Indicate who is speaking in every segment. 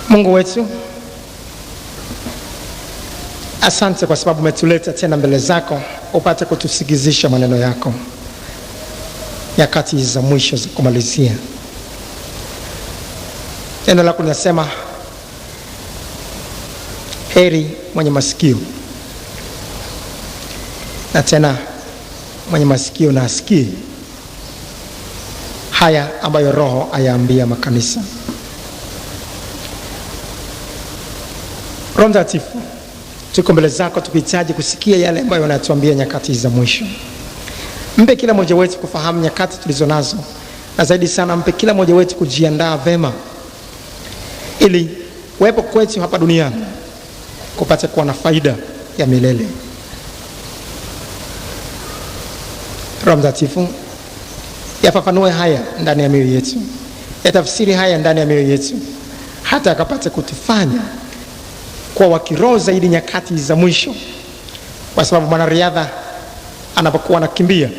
Speaker 1: Mungu wetu, asante kwa sababu umetuleta tena mbele zako upate kutusikizisha maneno yako nyakati za mwisho za kumalizia. Neno lako linasema heri mwenye masikio, na tena mwenye masikio na asikie haya ambayo Roho ayaambia makanisa. Roho Mtakatifu, tuko mbele zako tukihitaji kusikia yale ambayo unatuambia nyakati za mwisho. Mpe kila mmoja wetu kufahamu nyakati tulizo nazo, na zaidi sana mpe kila mmoja wetu kujiandaa vema ili wepo kwetu hapa duniani kupata kuwa na faida ya milele. Roho Mtakatifu, yafafanue haya ndani ya mioyo yetu, yatafsiri haya ndani ya mioyo yetu, hata akapata kutufanya kwa wakiroho zaidi nyakati za mwisho, kwa sababu mwanariadha anapokuwa anakimbia,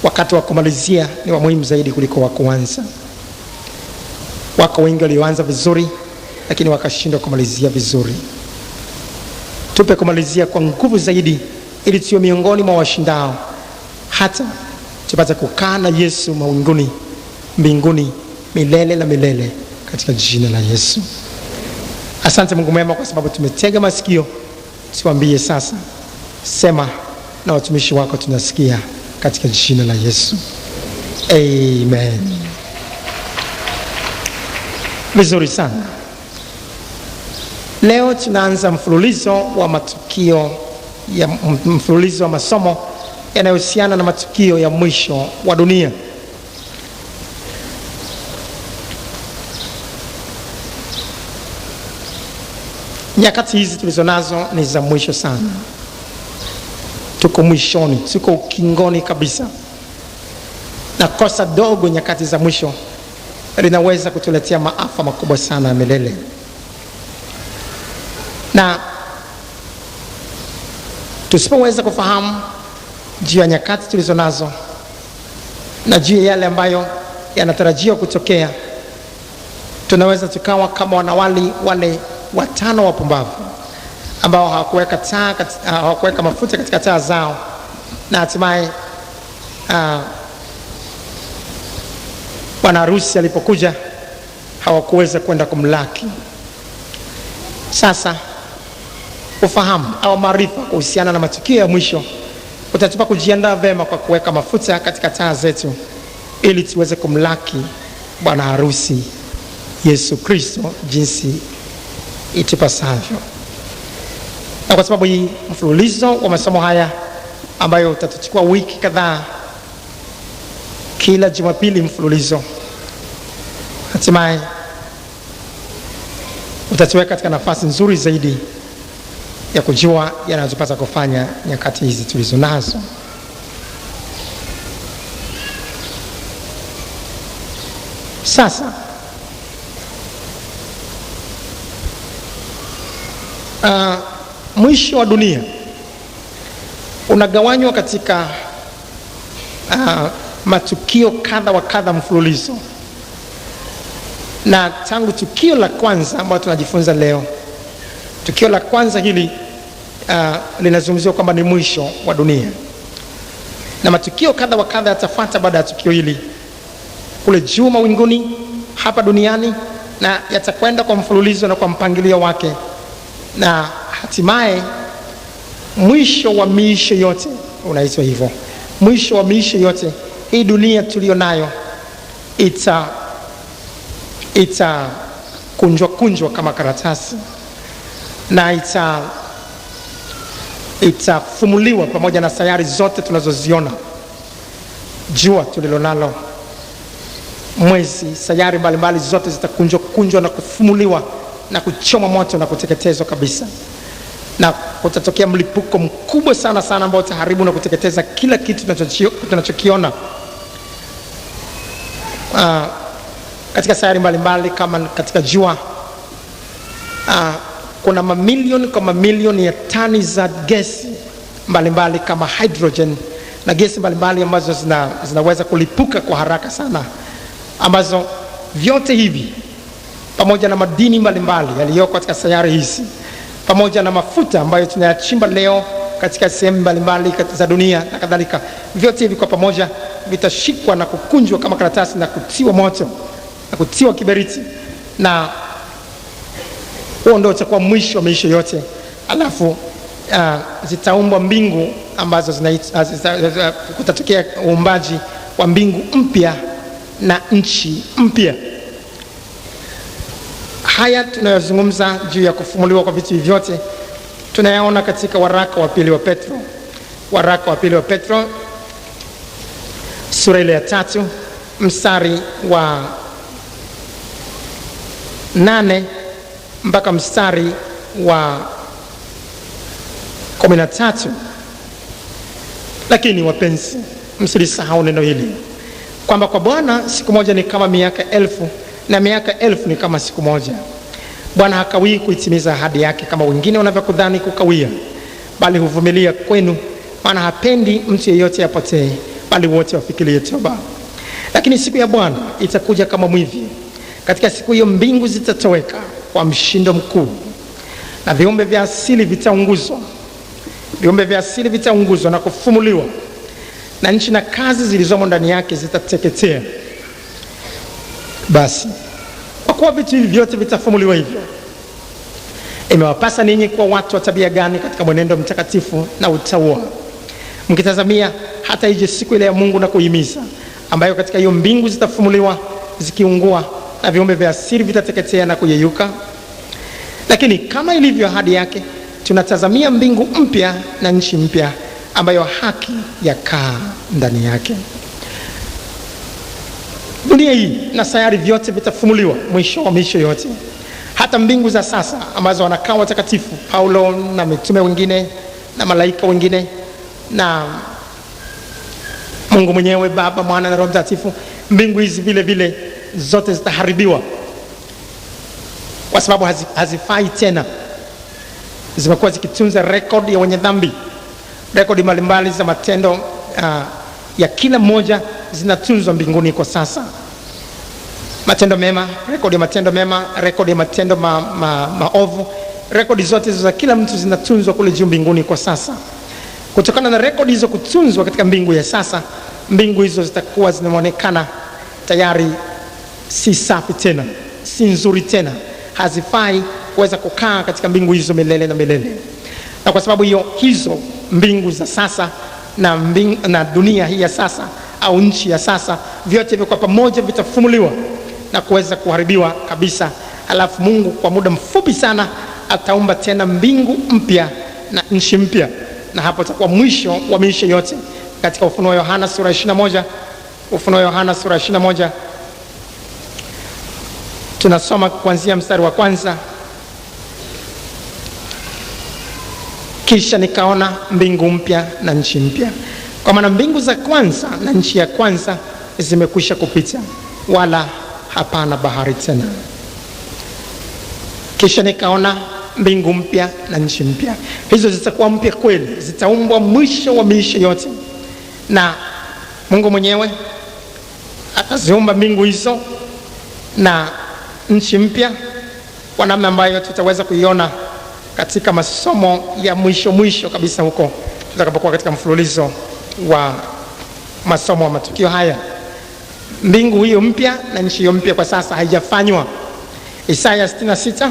Speaker 1: wakati wa kumalizia ni wa muhimu zaidi kuliko wa kuanza. Wako wengi walioanza vizuri lakini wakashindwa kumalizia vizuri. Tupe kumalizia kwa nguvu zaidi ili tuwe miongoni mwa washindao, hata tupate kukaa na Yesu mawinguni mbinguni milele na milele katika jina la Yesu. Asante Mungu mwema kwa sababu tumetega masikio. Tuambie sasa, sema na watumishi wako tunasikia katika jina la Yesu. Amen. Vizuri sana. Leo tunaanza mfululizo wa matukio ya mfululizo wa masomo yanayohusiana na matukio ya mwisho wa dunia. Nyakati hizi tulizo nazo ni za mwisho sana. Tuko mwishoni, tuko ukingoni kabisa. Na kosa dogo nyakati za mwisho linaweza kutuletea maafa makubwa sana ya milele. Na tusipoweza kufahamu juu ya nyakati tulizo nazo na juu ya yale ambayo yanatarajiwa kutokea, tunaweza tukawa kama wanawali wale watano wapumbavu ambao hawakuweka mafuta katika taa zao, na hatimaye bwana harusi alipokuja hawakuweza kwenda kumlaki. Sasa ufahamu au maarifa kuhusiana na matukio ya mwisho utatupa kujiandaa vema kwa kuweka mafuta katika taa zetu ili tuweze kumlaki bwana harusi Yesu Kristo jinsi itupasavyo. Na kwa sababu hii mfululizo wa masomo haya ambayo utatuchukua wiki kadhaa, kila Jumapili mfululizo, hatimaye utatuweka katika nafasi nzuri zaidi ya kujua yanayotupasa kufanya nyakati hizi tulizo nazo. Sasa mwisho wa dunia unagawanywa katika matukio kadha wa kadha mfululizo. Na tangu tukio la kwanza ambalo tunajifunza leo, tukio la kwanza hili linazungumziwa kwamba ni mwisho wa dunia, na matukio kadha wa kadha yatafuata baada ya tukio hili kule juu mawinguni hapa duniani, na yatakwenda kwa mfululizo na kwa mpangilio wake, na hatimaye mwisho wa miisho yote unaitwa hivyo. Mwisho wa miisho yote, hii dunia tulio nayo kunjwa kama karatasi, na itafumuliwa pamoja na sayari zote tunazoziona, jua tulilonalo, mwezi, sayari mbalimbali zote zitakunjwa na kufumuliwa na kuchoma moto na kuteketezwa kabisa. Na kutatokea mlipuko mkubwa sana sana ambao utaharibu na kuteketeza kila kitu tunachokiona katika sayari mbalimbali. Kama katika jua, kuna mamilioni kwa mamilioni ya tani za gesi mbalimbali kama hydrogen na gesi mbalimbali ambazo zinaweza kulipuka kwa haraka sana, ambazo vyote hivi pamoja na madini mbalimbali yaliyoko katika sayari hizi, pamoja na mafuta ambayo tunayachimba leo katika sehemu mbalimbali za dunia na kadhalika, vyote hivi kwa pamoja vitashikwa na kukunjwa kama karatasi na kutiwa moto na kutiwa kiberiti, na huo ndio utakuwa mwisho wa maisha yote. Alafu zitaumbwa mbingu ambazo kutatokea uumbaji wa mbingu mpya na nchi mpya. Haya tunayozungumza juu ya kufumuliwa kwa vitu vyote tunayaona katika waraka wa pili wa Petro. Waraka wa pili wa Petro sura ile ya 3 mstari wa 8 mpaka mstari wa 13. Lakini wapenzi, msilisahau neno hili kwamba kwa Bwana siku moja ni kama miaka 1000 na miaka 1000 ni kama siku moja. Bwana hakawii kuitimiza ahadi yake kama wengine wanavyokudhani kukawia, bali huvumilia kwenu, maana hapendi mtu yeyote apotee, bali wote wafikirie toba. Lakini siku ya Bwana itakuja kama mwivi. Katika siku hiyo mbingu zitatoweka kwa mshindo mkuu, na viumbe vya asili vitaunguzwa. Viumbe vya asili vitaunguzwa na kufumuliwa, na nchi na kazi zilizomo ndani yake zitateketea. Basi kwa kuwa vitu hivi vyote vitafumuliwa hivyo, imewapasa ninyi kuwa watu wa tabia gani katika mwenendo mtakatifu na utauwa, mkitazamia hata ije siku ile ya Mungu na kuhimiza, ambayo katika hiyo mbingu zitafumuliwa zikiungua, na viumbe vya asili vitateketea na kuyeyuka. Lakini kama ilivyo ahadi yake, tunatazamia mbingu mpya na nchi mpya, ambayo haki yakaa ndani yake. Dunia hii na sayari vyote vitafumuliwa mwisho wa miisho yote. Hata mbingu za sasa ambazo wanakaa watakatifu Paulo na mitume wengine na malaika wengine na Mungu mwenyewe Baba, Mwana na Roho Mtakatifu, mbingu hizi vile vile zote zitaharibiwa kwa sababu hazifai tena. Zimekuwa zikitunza rekodi ya wenye dhambi, rekodi mbalimbali za matendo ya kila mmoja zinatunzwa mbinguni kwa sasa. Matendo mema, rekodi ya matendo mema, rekodi ya matendo maovu, rekodi zote za kila mtu zinatunzwa kule juu mbinguni kwa sasa. Kutokana na rekodi hizo kutunzwa katika mbingu ya sasa, mbingu hizo zitakuwa zinaonekana tayari si safi tena, si nzuri tena, hazifai kuweza kukaa katika mbingu hizo milele na milele. Na kwa sababu hiyo, hizo mbingu za sasa na dunia hii ya sasa au nchi ya sasa, vyote hivyo kwa pamoja vitafumuliwa na kuweza kuharibiwa kabisa. Halafu Mungu kwa muda mfupi sana ataumba tena mbingu mpya na nchi mpya, na hapo itakuwa mwisho wa maisha yote. Katika Ufunuo Yohana sura 21, Ufunuo Yohana sura 21 tunasoma kuanzia mstari wa 1. Kisha nikaona mbingu mpya na nchi mpya, kwa maana mbingu za kwanza na nchi ya kwanza zimekwisha kupita, wala hapana bahari tena. Kisha nikaona mbingu mpya na nchi mpya. Hizo zitakuwa mpya kweli, zitaumbwa mwisho wa maisha yote, na Mungu mwenyewe ataziumba mbingu hizo na nchi mpya kwa namna ambayo tutaweza kuiona katika masomo ya mwisho kabisa huko tutakapokuwa katika mfululizo wa masomo wa matukio haya. Mbingu hiyo mpya na nchi hiyo mpya kwa sasa haijafanywa. Isaya 66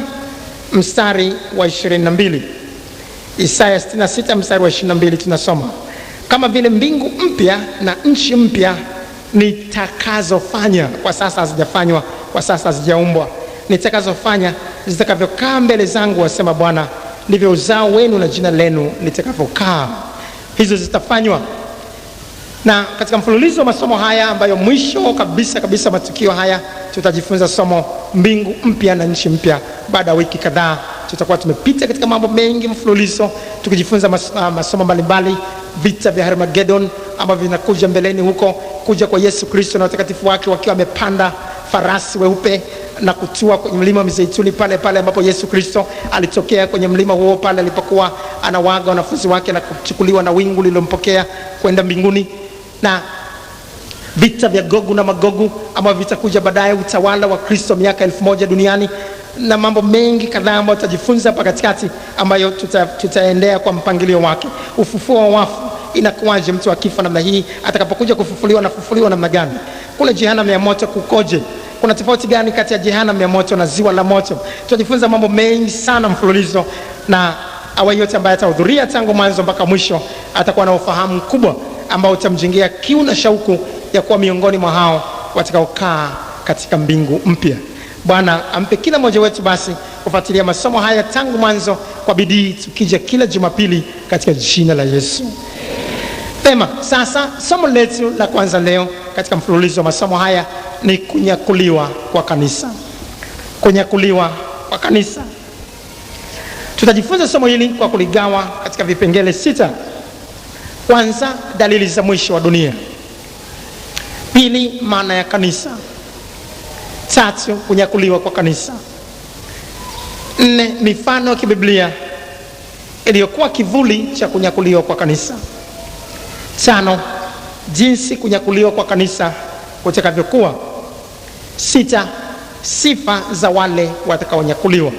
Speaker 1: mstari wa 22. Isaya 66 mstari wa 22 tunasoma, kama vile mbingu mpya na nchi mpya nitakazofanya, kwa sasa hazijafanywa, kwa sasa hazijaumbwa, nitakazofanya zitakavyokaa mbele zangu, wasema Bwana, ndivyo uzao wenu na jina lenu litakavyokaa. Hizo zitafanywa. Na katika mfululizo wa masomo haya ambayo mwisho kabisa matukio haya, tutajifunza somo mbingu mpya na nchi mpya. Baada ya wiki kadhaa tutakuwa tumepita katika mambo mengi mfululizo, tukijifunza masomo mbalimbali, vita vya Armageddon ambavyo vinakuja mbeleni huko, kuja kwa Yesu Kristo na watakatifu wake wakiwa wamepanda farasi weupe na kutua kwenye mlima wa Mizeituni, pale ambapo Yesu Kristo alitokea kwenye mlima huo pale alipokuwa anawaga wanafunzi wake na kuchukuliwa na wingu lilompokea kwenda mbinguni. Na vita vya Gogu na Magogu ambavyo vitakuja baadaye, utawala wa Kristo miaka 1000 duniani, na mambo mengi kadhaa ambayo tutajifunza hapa katikati, ambayo tutaendea kwa mpangilio wake. Ufufuo wa wafu, inakuwaje mtu akifa namna hii? Atakapokuja kufufuliwa, na kufufuliwa namna gani? Kule jehanamu ya moto kukoje? Kuna tofauti gani kati ya jehanamu ya moto na ziwa la moto? Tutajifunza mambo mengi sana mfululizo, na awa yote ambaye atahudhuria tangu mwanzo mpaka mwisho atakuwa na ufahamu mkubwa ambao utamjengea kiu na shauku ya kuwa miongoni mwa hao watakaokaa katika mbingu mpya. Bwana ampe kila mmoja wetu basi kufuatilia masomo haya tangu mwanzo kwa bidii, tukija kila Jumapili katika jina la Yesu. Tema, sasa somo letu la kwanza leo katika mfululizo wa masomo haya ni kunyakuliwa kwa kanisa. Kunyakuliwa kwa kanisa. Tutajifunza somo hili kwa kuligawa katika vipengele 6. Kwanza, dalili za mwisho wa dunia. Pili, maana ya kanisa. 3, kunyakuliwa kwa kanisa. 4, mifano ya kibiblia iliyokuwa kivuli cha kunyakuliwa kwa kanisa. 5, jinsi kunyakuliwa kwa kanisa kutakavyokuwa. 6, sifa za wale watakaonyakuliwa.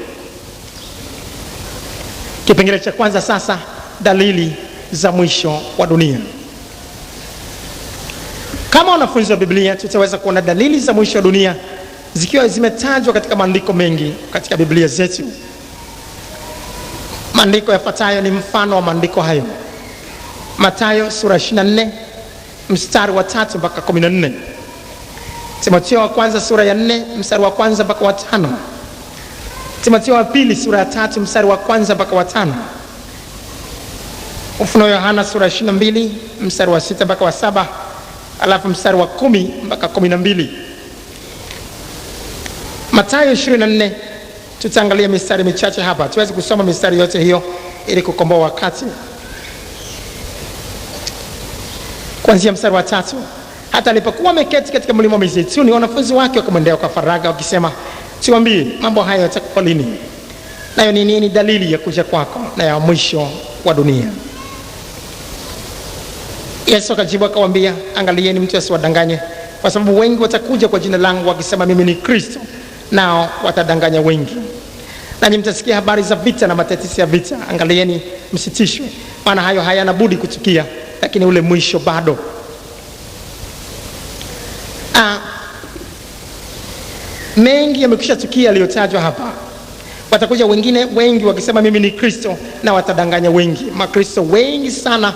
Speaker 1: Kipengele cha kwanza sasa, dalili za mwisho wa dunia. Kama wanafunzi wa Biblia tutaweza kuona dalili za mwisho wa dunia zikiwa zimetajwa katika maandiko mengi katika Biblia zetu. Maandiko yafuatayo ni mfano wa maandiko hayo. Mathayo sura 24 mstari wa 3 mpaka 14. Timotheo wa kwanza sura ya 4 mstari wa 1 mpaka wa 5. Timotheo wa pili sura ya 3 mstari wa 1 mpaka wa 5. Ufunuo Yohana sura ya 22 mstari wa 6 mpaka wa 7, alafu mstari wa 10 mpaka 12. Mathayo 24 tutaangalia mistari michache hapa. Tuwezi kusoma mistari yote hiyo ili kukomboa wakati. Kuanzia mstari wa 3. Hata alipokuwa ameketi katika mlima wa Mizeituni, wanafunzi wake wakamwendea kwa faragha wakisema, tuambie, mambo haya yatakuwa lini? Nayo ni nini dalili ya kuja kwako na ya mwisho wa dunia? Yesu akajibu akawaambia, angalieni mtu asiwadanganye, kwa sababu wengi watakuja kwa jina langu wakisema mimi ni Kristo, nao watadanganya wengi. Nanyi mtasikia habari za vita na matetesi ya vita. Angalieni msitishwe, maana hayo hayana budi kutukia, lakini ule mwisho bado. Mengi yamekwisha tukia yaliyotajwa hapa. Watakuja wengine wengi wakisema mimi ni Kristo, na watadanganya wengi. Makristo wengi sana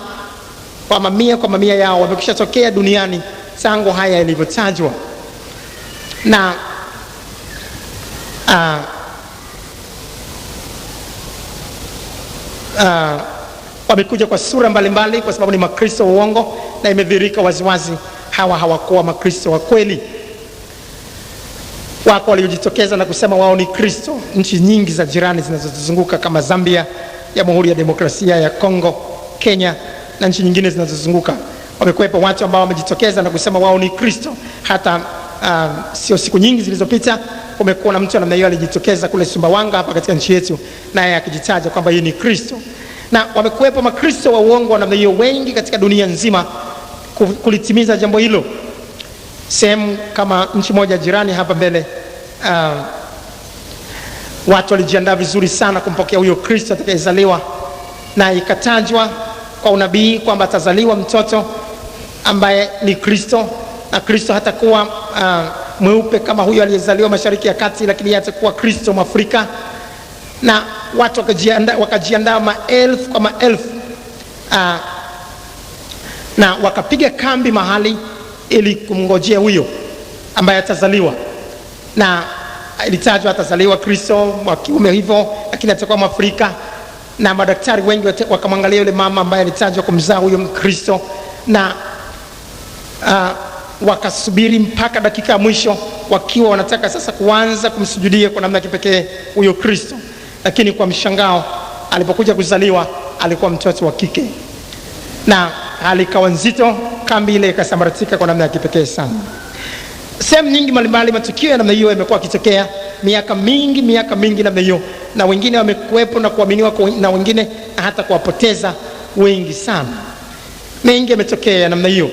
Speaker 1: kwa mamia yao wamekwisha tokea duniani tangu haya yalivyotajwa. Na wamekuja kwa sura mbalimbali kwa sababu ni makristo uongo, na imedhihirika waziwazi hawa hawakuwa makristo wa kweli. Wako waliojitokeza na kusema wao ni Kristo. Nchi nyingi za jirani zinazozunguka kama Zambia, Jamhuri ya Demokrasia ya Kongo, Kenya na nchi nyingine zinazozunguka, wamekuwepo watu ambao wamejitokeza na kusema wao ni Kristo. Hata sio siku nyingi zilizopita kumekuwa na mtu namna hiyo alijitokeza kule Sumbawanga hapa katika nchi yetu, naye akijitaja kwamba yeye ni Kristo. Na wamekuwepo makristo wa uongo wa namna hiyo wengi katika dunia nzima kulitimiza jambo hilo. Sehemu kama nchi moja jirani hapa mbele, watu walijiandaa vizuri sana kumpokea huyo Kristo atakayezaliwa, na ikatajwa kwa unabii kwamba atazaliwa mtoto ambaye ni Kristo, na Kristo hatakuwa mweupe kama huyo aliyezaliwa Mashariki ya Kati, lakini yeye atakuwa Kristo Mwafrika. Na watu wakajiandaa maelfu kwa maelfu, na wakapiga kambi mahali ili kumngojea huyo ambaye atazaliwa. Na ilitajwa atazaliwa Kristo wa kiume hivyo, lakini atakuwa Mwafrika. Na madaktari wengi wakamwangalia yule mama ambaye alitajwa kumzaa huyo Kristo, na wakasubiri mpaka dakika ya mwisho wakiwa wanataka sasa kuanza kumsujudia kwa namna kipekee huyo Kristo. Lakini kwa mshangao, alipokuja kuzaliwa alikuwa mtoto wa kike, na hali ikawa nzito. Kambi ile ikasambaratika kwa namna ya kipekee sana. Sehemu nyingi mbalimbali matukio ya namna hiyo yamekuwa yakitokea miaka mingi namna hiyo, na wengine wamekuwepo na kuaminiwa na wengine hata kuwapoteza wengi sana. Mengi yametokea ya namna hiyo.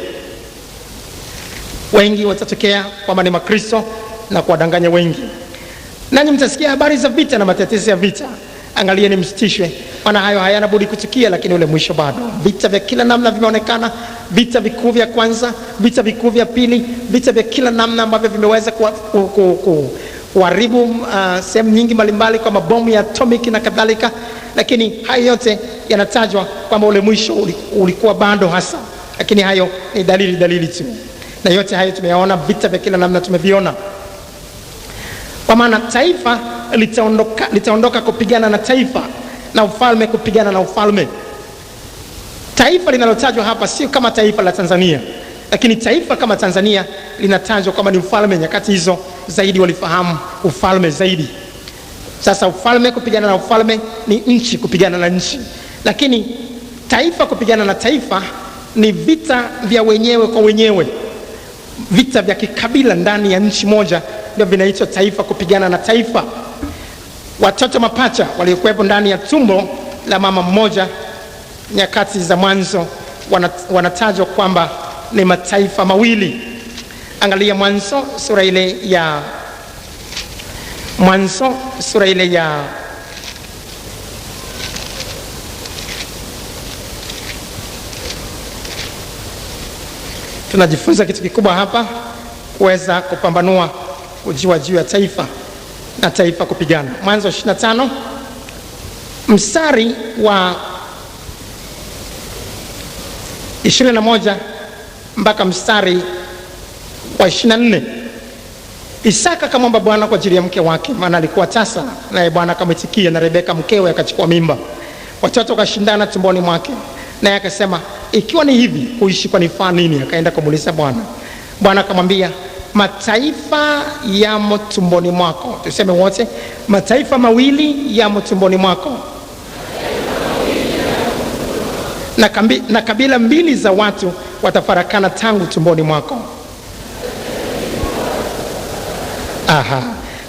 Speaker 1: Wengi watatokea kwamba ni Makristo na kuwadanganya wengi. Nanyi mtasikia habari za vita na matetesi ya vita. Angalieni msitishwe, maana hayo hayana budi kutukia, lakini ule mwisho bado. Vita vya kila namna vimeonekana, vita vikuu vya kwanza, vita vikuu vya pili, vita vya kila namna ambavyo vimeweza kuharibu sehemu nyingi mbalimbali kwa mabomu ya atomic na kadhalika. Lakini hayo yote yanatajwa kwamba ule mwisho ulikuwa bado hasa, lakini hayo ni dalili tu. Na yote hayo tumeyaona, vita vya kila namna tumeviona. Kwa maana taifa litaondoka kupigana na taifa, na ufalme kupigana na ufalme. Taifa linalotajwa hapa sio kama taifa la Tanzania, lakini taifa kama Tanzania linatajwa kama ni ufalme. Nyakati hizo zaidi walifahamu ufalme zaidi. Sasa ufalme kupigana na ufalme ni nchi kupigana na nchi, lakini taifa kupigana na taifa ni vita vya wenyewe kwa wenyewe, vita vya kikabila ndani ya nchi moja, ndio vinaitwa taifa kupigana na taifa. Watoto mapacha waliokuwepo ndani ya tumbo la mama mmoja nyakati za mwanzo wanatajwa kwamba ni mataifa mawili. Angalia Mwanzo sura ile ya tunajifunza kitu kikubwa hapa, kuweza kupambanua kujua juu ya taifa na taifa kupigana. Mwanzo 25 mstari wa 21 mpaka mstari wa 24. Isaka akamwomba Bwana kwa ajili ya mke wake, maana alikuwa tasa, naye Bwana akamwitikia, na Rebeka mkewe akachukua mimba. Watoto wakashindana tumboni mwake, naye akasema, ikiwa ni hivi, kuishi kwa nifaa nini? Akaenda kumuuliza Bwana. Bwana akamwambia, mataifa yamo tumboni mwako. Tuseme wote, mataifa mawili yamo tumboni mwako, na kabila mbili za watu watafarakana tangu tumboni mwako.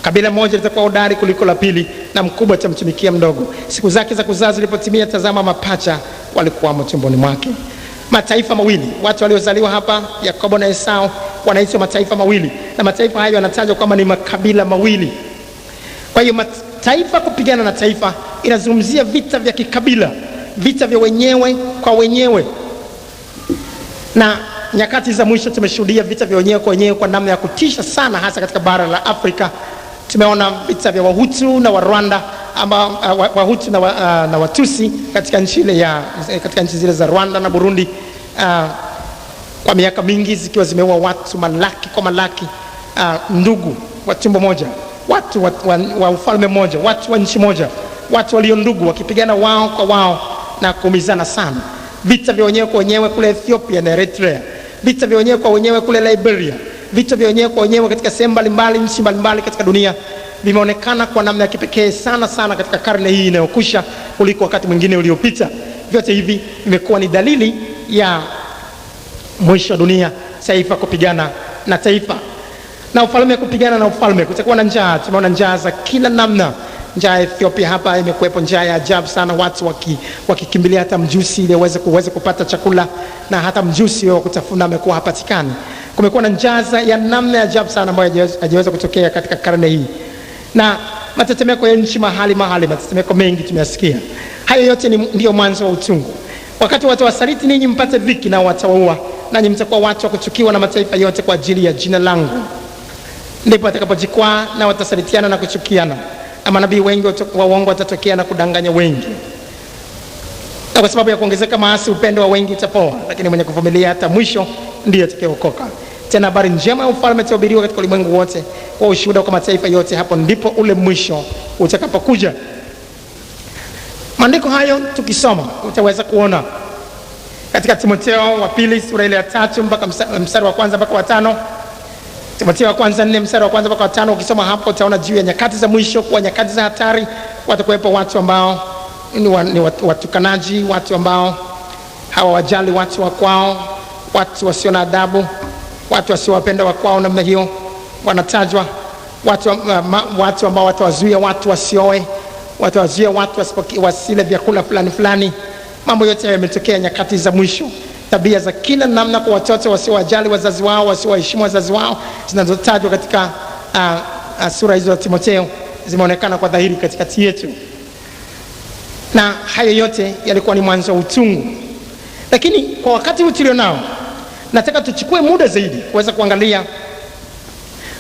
Speaker 1: Kabila moja litakuwa hodari kuliko la pili, na mkubwa atamtumikia mdogo. Siku zake za kuzaa zilipotimia, tazama, mapacha walikuwamo tumboni mwake. Mataifa mawili, watu waliozaliwa hapa, Yakobo na Esau, wanaitwa mataifa mawili, na mataifa hayo yanatajwa kwamba ni makabila mawili. Kwa hiyo taifa kupigana na taifa inazungumzia vita vya kikabila, vita vya wenyewe kwa wenyewe. Na nyakati za mwisho tumeshuhudia vita vya wenyewe kwa wenyewe kwa namna ya kutisha sana, hasa katika bara la Afrika. Tumeona vita vya Wahutu na Warwanda, ama Wahutu na Watusi katika nchi zile za Rwanda na Burundi, kwa miaka mingi zikiwa zimeua watu malaki kwa malaki, ndugu wa tumbo moja, watu wa ufalme moja, watu wa nchi moja, watu walio ndugu wakipigana wao kwa wao na kuumizana sana. Vita vya wenyewe kwa wenyewe kule Ethiopia na Eritrea, vita vya wenyewe kwa wenyewe kule Liberia, vita vya wenyewe kwa wenyewe katika sehemu mbalimbali, nchi mbalimbali katika dunia, vimeonekana kwa namna ya kipekee sana sana katika karne hii inayokusha kuliko wakati mwingine uliopita. Vyote hivi vimekuwa ni dalili ya mwisho wa dunia, taifa kupigana na taifa, na ufalme kupigana na ufalme. Kutakuwa na njaa. Tumeona njaa za kila namna. Njaa ya Ethiopia hapa imekuwepo, njaa ya ajabu sana, watu wakikimbilia hata mjusi ili waweze kupata chakula, na hata mjusi wa kutafuna amekuwa hapatikani. Kumekuwa na njaa ya namna ya ajabu sana ambayo hajaweza kutokea katika karne hii, na matetemeko ya nchi mahali, matetemeko mengi tumeyasikia. Hayo yote ndio mwanzo wa utungu. Wakati watu wasaliti ninyi mpate dhiki, nao watawaua, nanyi mtakuwa watu wa kuchukiwa na mataifa yote kwa ajili ya jina langu. Ndipo watakapojikwaa na watasalitiana na kuchukiana, na manabii wengi wa uongo watatokea na kudanganya wengi. Na kwa sababu ya kuongezeka maasi, upendo wa wengi utapoa, lakini mwenye kuvumilia hata mwisho ndiye atakayeokoka. Tena habari njema ya ufalme itahubiriwa katika ulimwengu wote kwa ushuhuda kwa mataifa yote, hapo ndipo ule mwisho utakapokuja. Maandiko hayo tukisoma utaweza kuona katika Timotheo wa pili sura ile ya 3 mpaka mstari wa 1 mpaka wa 5. Timotheo wa kwanza 4 mstari wa 1 mpaka wa 5. Ukisoma hapo utaona juu ya nyakati za mwisho, kwa nyakati za hatari. Watakuwepo watu ambao ni watukanaji, watu ambao hawawajali watu wa kwao, watu wasio na adabu, watu wasiowapenda wa kwao namna hiyo wanatajwa. Watu ambao watawazuia watu wasioe, watawazuia watu wasile vyakula fulani fulani. Mambo yote yametokea nyakati za mwisho. tabia za kila namna kwa watoto wasiowajali wazazi wao, wasiowaheshimu wazazi wao, zinazotajwa katika sura hizo za Timotheo zimeonekana kwa dhahiri katikati yetu. Na hayo yote yalikuwa ni mwanzo wa utungu. Lakini kwa wakati huu tulionao, nataka tuchukue muda zaidi kuweza kuangalia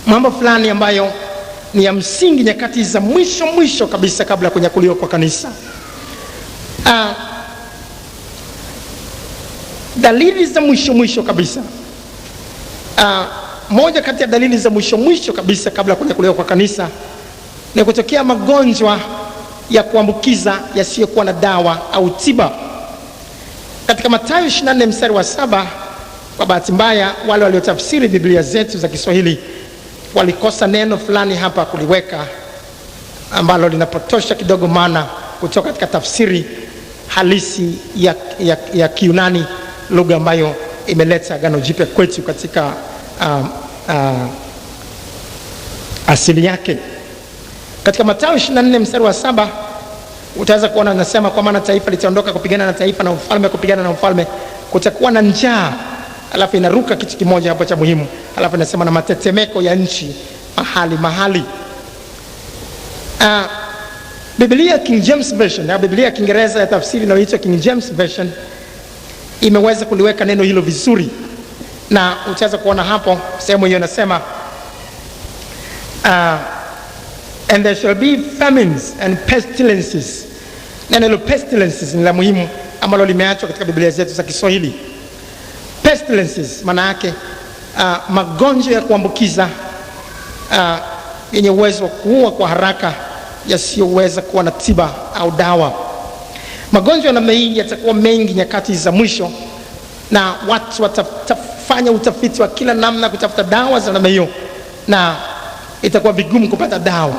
Speaker 1: mambo fulani ambayo ni ya msingi nyakati za mwisho kabisa kabla ya kunyakuliwa kwa kanisa. Dalili za mwisho kabisa. Moja kati ya dalili za mwisho kabisa kabla ya kunyakuliwa kwa kanisa ni kutokea magonjwa ya kuambukiza yasiyokuwa na dawa au tiba. Katika Mathayo 24 mstari wa 7, kwa bahati mbaya wale waliotafsiri Biblia zetu za Kiswahili walikosa neno fulani hapa kuliweka ambalo linapotosha kidogo maana kutoka katika tafsiri halisi ya Kiyunani, lugha ambayo imeleta Agano Jipya kwetu katika asili yake. Katika Mathayo 24 mstari wa 7 utaweza kuona anasema, kwa maana taifa litaondoka kupigana na taifa na ufalme kupigana na ufalme, kutakuwa na njaa. Alafu inaruka kitu kimoja hapo cha muhimu, alafu inasema na matetemeko ya nchi mahali. Biblia King James Version na Biblia ya Kiingereza ya tafsiri inayoitwa King James Version imeweza kuliweka neno hilo vizuri, na utaweza kuona hapo sehemu hiyo inasema and there shall be famines and pestilences. Neno hilo pestilences ni la muhimu ambalo limeachwa katika Biblia zetu za Kiswahili. Pestilences maana yake magonjwa ya kuambukiza yenye uwezo wa kuua kwa haraka, yasiyoweza kuwa na tiba au dawa. Magonjwa ya namna hii yatakuwa mengi nyakati za mwisho, na watu watafanya utafiti wa kila namna kutafuta dawa za namna hiyo, na itakuwa vigumu kupata dawa.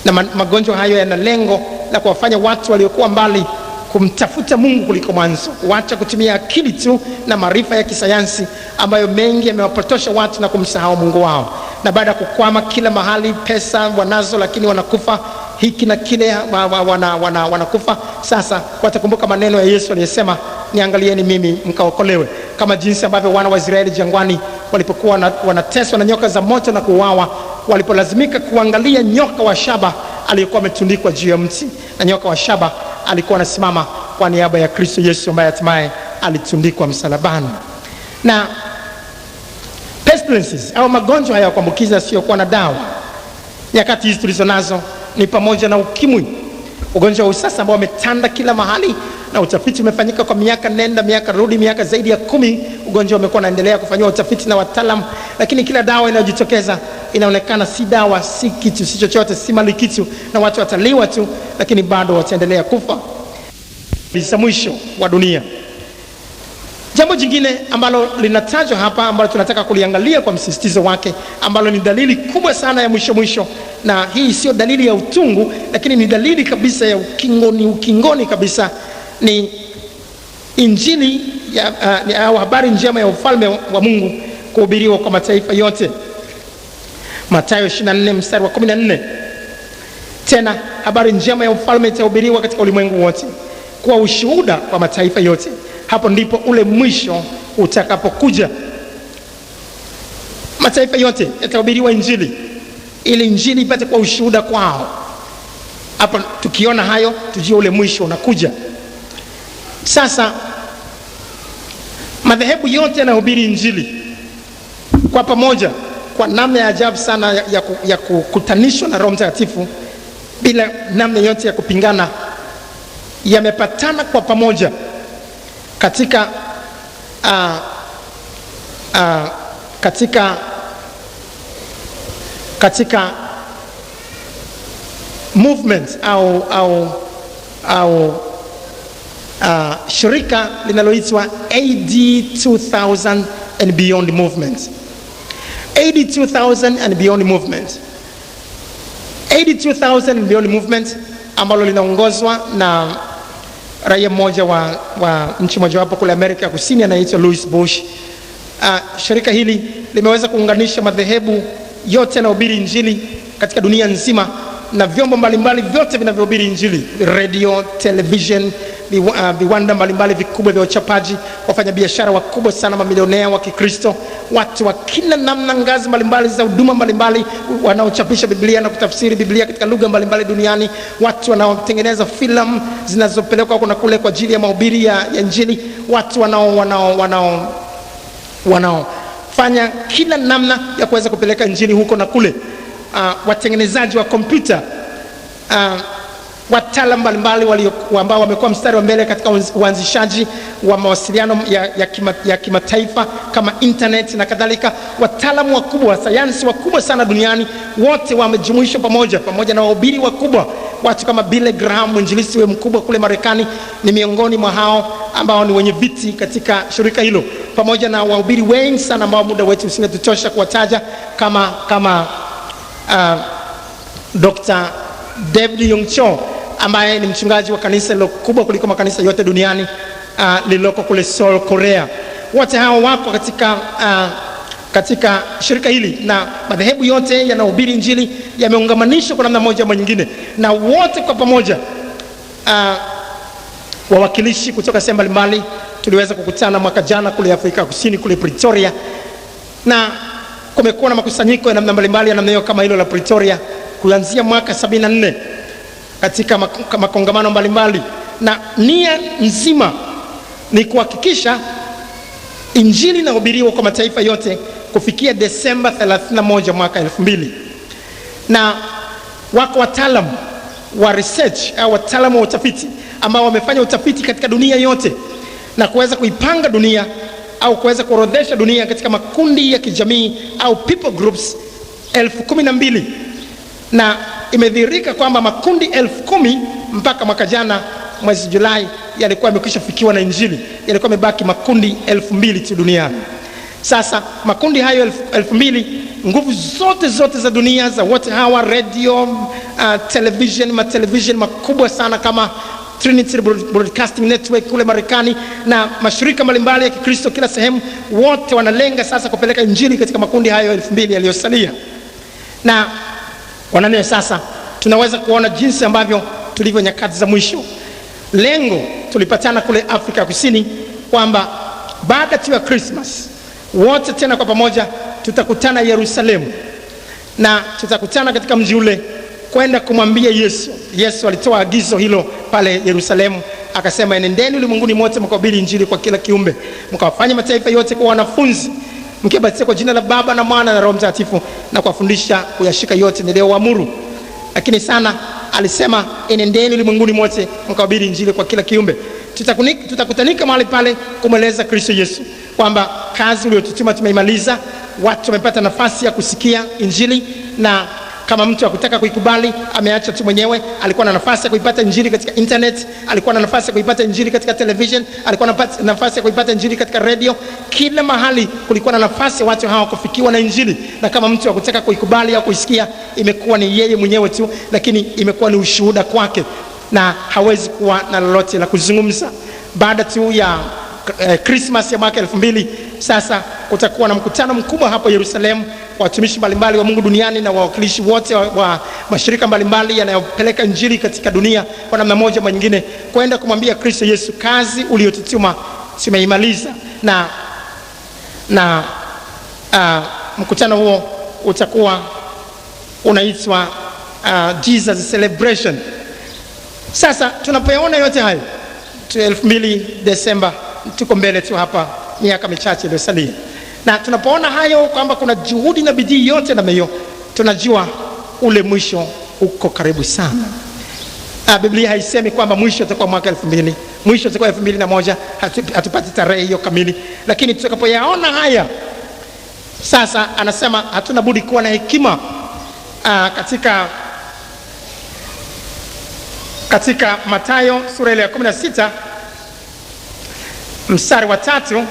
Speaker 1: Na magonjwa hayo yana lengo la kuwafanya watu waliokuwa mbali kumtafuta Mungu kuliko mwanzo, kuacha kutumia akili tu na maarifa ya kisayansi ambayo mengi yamewapotosha watu na kumsahau Mungu wao. Na baada ya kukwama kila mahali, pesa wanazo lakini wanakufa hiki na kile, wanakufa. Sasa watakumbuka maneno ya Yesu aliyesema, niangalieni mimi mkaokolewe. Kama jinsi ambavyo wana wa Israeli jangwani walipokuwa wanateswa na nyoka za moto na kuuawa, walipolazimika kuangalia nyoka wa shaba aliyekuwa ametundikwa juu ya mti, na nyoka wa shaba alikuwa anasimama kwa niaba ya Kristo Yesu ambaye hatimaye alitundikwa msalabani. Na pestilences au magonjwa haya ya kuambukiza yasiyokuwa na dawa nyakati hizi tulizo nazo ni pamoja na ukimwi, ugonjwa wa usasa ambao umetanda kila mahali, na utafiti umefanyika kwa miaka nenda miaka rudi, miaka zaidi ya 10. Ugonjwa umekuwa unaendelea kufanywa utafiti na wataalamu, lakini kila dawa inayojitokeza inaonekana si dawa, si kitu, si chochote, si mali kitu, na watu wataliwa tu, lakini bado wataendelea kufa. Bisa mwisho wa dunia. Jambo jingine ambalo linatajwa hapa ambalo tunataka kuliangalia kwa msisitizo wake, ambalo ni dalili kubwa sana ya mwisho, na hii sio dalili ya utungu, lakini ni dalili kabisa ya ukingoni kabisa, ni injili au habari njema ya ufalme wa Mungu kuhubiriwa kwa mataifa yote. Mathayo 24 mstari wa 14, tena habari njema ya ufalme itahubiriwa katika ulimwengu wote kwa ushuhuda kwa mataifa yote, hapo ndipo ule mwisho utakapokuja. Mataifa yote yatahubiriwa injili ili injili ipate kwa ushuhuda kwao. Hapo tukiona hayo, tujue ule mwisho unakuja. Sasa madhehebu yote yanahubiri injili kwa pamoja kwa namna ya ajabu sana ya kukutanishwa na Roho Mtakatifu bila namna yote ya kupingana. Yamepatana kwa pamoja katika movement au shirika linaloitwa AD 2000 and Beyond Movement. AD 2000 and Beyond Movement. AD 2000 and Beyond Movement ambalo linaongozwa na raia mmoja wa nchi mojawapo kule Amerika Kusini anaitwa Louis Bush. Shirika hili limeweza kuunganisha madhehebu yote yanayohubiri injili katika dunia nzima na vyombo mbalimbali vyote vinavyohubiri injili, radio, television, viwanda mbalimbali vikubwa vya uchapaji, wafanyabiashara wakubwa sana, mamilionea wa Kikristo, watu wa kila namna, ngazi mbalimbali za huduma mbalimbali, wanaochapisha Biblia na kutafsiri Biblia katika lugha mbalimbali duniani, watu wanaotengeneza filamu zinazopelekwa huko na kule kwa ajili ya mahubiri ya Injili, watu wanaofanya kila namna ya kuweza kupeleka Injili huko na kule, watengenezaji wa kompyuta, wataalamu mbalimbali ambao wamekuwa mstari wa mbele katika uanzishaji wa mawasiliano ya kimataifa kama internet na kadhalika, wataalamu wakubwa wa sayansi wakubwa sana duniani, wote wamejumuishwa pamoja na wahubiri wakubwa. Watu kama Billy Graham, mwinjilisti mkubwa kule Marekani, ni miongoni mwa hao ambao ni wenye viti katika shirika hilo, pamoja na wahubiri wengi sana ambao muda wetu usingetutosha kuwataja kama Dr. David Yong Cho, ambaye ni mchungaji wa kanisa lilo kubwa kuliko makanisa yote duniani, lililoko kule Seoul, Korea. Wote hao wako katika shirika hili, na madhehebu yote yanahubiri Injili yameungamanishwa kwa namna moja ama nyingine, na wote kwa pamoja wawakilishi kutoka sehemu mbalimbali. Tuliweza kukutana mwaka jana kule Afrika Kusini, kule Pretoria, na kumekuwa na makusanyiko ya namna mbalimbali ya namna hiyo kama hilo la Pretoria kuanzia mwaka 74 katika makongamano mbalimbali, na nia nzima ni kuhakikisha Injili inahubiriwa kwa mataifa yote kufikia Desemba 31 mwaka 2000. Na wako wataalamu wa research au wataalamu wa utafiti ambao wamefanya utafiti katika dunia yote na kuweza kuipanga dunia au kuweza kuorodhesha dunia katika makundi ya kijamii au people groups 12,000, na imedhihirika kwamba makundi 10,000 mpaka mwaka jana mwezi Julai yalikuwa yamekwisha fikiwa na Injili. Yalikuwa yamebaki makundi 2,000 tu duniani. Sasa makundi hayo 2,000, nguvu zote za dunia za wote hawa, radio, television makubwa sana kama Trinity Broadcasting Network kule Marekani na mashirika mbalimbali ya Kikristo kila sehemu, wote wanalenga sasa kupeleka Injili katika makundi hayo 2,000 yaliyosalia. Na wanane sasa tunaweza kuona jinsi ambavyo tulivyo nyakati za mwisho. Lengo tulipatana kule Afrika Kusini kwamba baada tu ya Christmas wote tena kwa pamoja tutakutana Yerusalemu, na tutakutana katika mji ule kwenda kumwambia Yesu. Yesu alitoa agizo hilo pale Yerusalemu, akasema, enendeni ulimwenguni mote mkahubiri Injili kwa kila kiumbe, mkawafanye mataifa yote kuwa wanafunzi, mkiwabatiza kwa jina la Baba na Mwana na Roho Mtakatifu, na kuwafundisha kuyashika yote niliyowaamuru. Lakini sana alisema, enendeni ulimwenguni mote mkahubiri Injili kwa kila kiumbe. Tutakutanika mahali pale kumweleza Kristo Yesu kwamba kazi uliyotutuma tumeimaliza. Watu wamepata nafasi ya kusikia Injili, na kama mtu hakutaka kuikubali ameacha tu mwenyewe. Alikuwa na nafasi ya kuipata Injili katika internet, alikuwa na nafasi ya kuipata Injili katika television, alikuwa na nafasi ya kuipata Injili katika radio. Kila mahali kulikuwa na nafasi ya watu hawa kufikiwa na Injili, na kama mtu hakutaka kuikubali au kuisikia, imekuwa ni yeye mwenyewe tu, lakini imekuwa ni ushuhuda kwake na hawezi kuwa na lolote la kuzungumza. Baada tu ya Christmas ya mwaka 2000, sasa kutakuwa na mkutano mkubwa hapo Yerusalemu, watumishi mbalimbali wa Mungu duniani na wawakilishi wote wa mashirika mbalimbali yanayopeleka Injili katika dunia kwa namna moja ama nyingine, kwenda kumwambia Kristo Yesu, kazi uliyotutuma tumeimaliza. Na mkutano huo utakuwa unaitwa Jesus Celebration. Sasa tunapoyaona yote hayo 2000 Desemba, tuko mbele tu hapa miaka michache iliyosalia, na tunapoona hayo kwamba kuna juhudi na bidii yote na hiyo, tunajua ule mwisho uko karibu sana. Biblia haisemi kwamba mwisho utakuwa mwaka 2000, mwisho utakuwa 2001, hatupati tarehe hiyo kamili, lakini tutakapoyaona haya sasa, anasema hatuna budi kuwa na hekima. Katika Mathayo sura ile ya 16 mstari wa 3,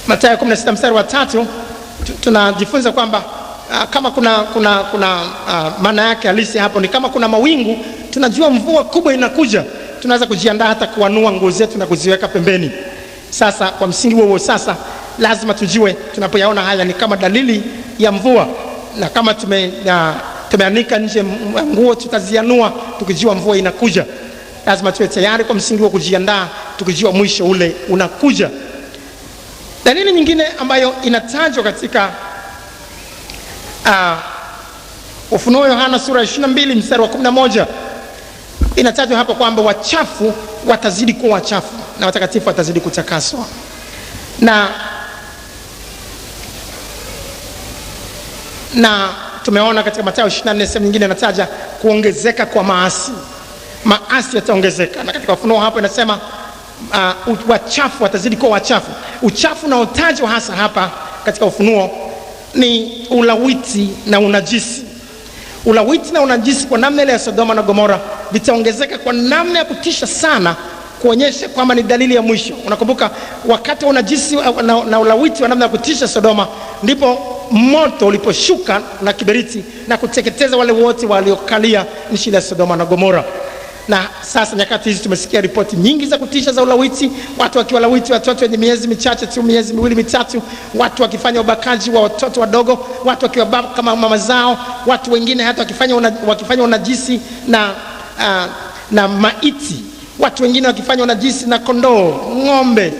Speaker 1: Mathayo 16 mstari wa 3, tunajifunza kwamba kama kuna maana yake halisi hapo ni kama kuna mawingu, tunajua mvua kubwa inakuja, tunaweza kujiandaa hata kuanua nguo zetu na kuziweka pembeni. Sasa kwa msingi huo sasa lazima tujue tunapoyaona haya ni kama dalili ya mvua, na kama tumeanika nje nguo, tutazianua tukijua mvua inakuja. Lazima tuwe tayari kwa msingi wa kujiandaa tukijua mwisho ule unakuja. Dalili nyingine ambayo inatajwa katika Ufunuo Yohana sura 22 mstari wa 11, inatajwa hapo kwamba wachafu watazidi kuwa wachafu na watakatifu watazidi kutakaswa. Na tumeona katika Mathayo 24 sehemu nyingine inataja kuongezeka kwa maasi. Maasi yataongezeka. Na katika Ufunuo hapo inasema wachafu watazidi kuwa wachafu. Uchafu unaotajwa hasa hapa katika Ufunuo ni ulawiti na unajisi. Ulawiti na unajisi kwa namna ile ya Sodoma na Gomora vitaongezeka kwa namna ya kutisha sana, kuonyesha kwamba ni dalili ya mwisho. Unakumbuka wakati wa unajisi na ulawiti wa namna ya kutisha Sodoma, ndipo moto uliposhuka na kiberiti na kuteketeza wale wote waliokalia nchi ya Sodoma na Gomora. Na sasa nyakati hizi tumesikia ripoti nyingi za kutisha za ulawiti, watu wakiwalawiti watoto wenye miezi michache tu, miezi miwili mitatu, watu wakifanya ubakaji wa watoto wadogo, watu wakiwabaka kama mama zao, watu wengine hata wakifanya unajisi na maiti, watu wengine wakifanya unajisi na kondoo, ng'ombe.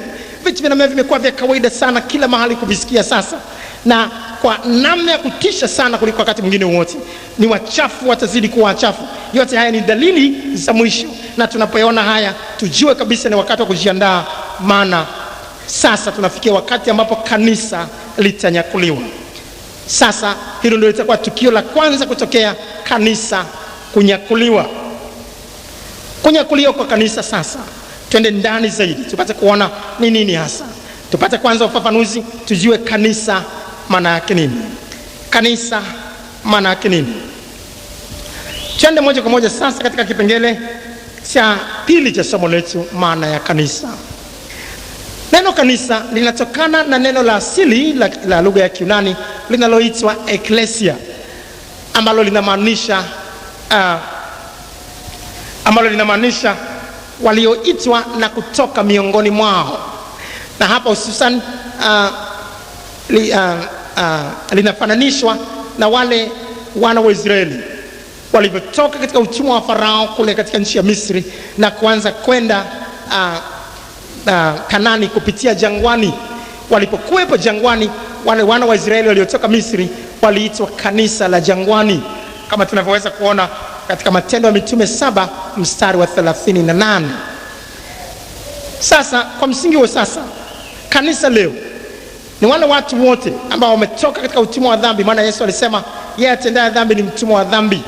Speaker 1: Vitu vimekuwa vya kawaida sana kila mahali kuvisikia sasa, na kwa namna ya kutisha sana kuliko wakati mwingine wote. Ni wachafu watazidi kuwa wachafu. Yote haya ni dalili za mwisho, na tunapoona haya tujue kabisa ni wakati wa kujiandaa, maana sasa tunafikia wakati ambapo kanisa litanyakuliwa. Sasa hilo ndio litakuwa tukio la kwanza kutokea, kanisa kunyakuliwa. Kunyakuliwa kwa kanisa. Sasa twende ndani zaidi tupate kuona ni nini hasa. Tupate kwanza ufafanuzi, tujue kanisa maana yake nini. Kanisa maana yake nini? Twende moja kwa moja sasa katika kipengele cha pili cha somo letu, maana ya kanisa. Neno kanisa linatokana na neno la asili la lugha ya Kiyunani linaloitwa eklesia, ambalo linamaanisha walioitwa na kutoka miongoni mwao. Na hapa hususan linafananishwa na wale wana wa Israeli walivyotoka katika utumwa wa Farao kule katika nchi ya Misri na kuanza kwenda Kanani kupitia jangwani. Walipokuwepo jangwani, wale wana wa Israeli waliotoka Misri waliitwa kanisa la jangwani, kama tunavyoweza kuona katika Matendo ya Mitume 7 mstari wa 38. Sasa kwa msingi huo, sasa kanisa leo ni wale watu wote ambao wametoka katika utumwa wa dhambi, maana Yesu alisema yeye atendaye dhambi ni mtumwa wa dhambi.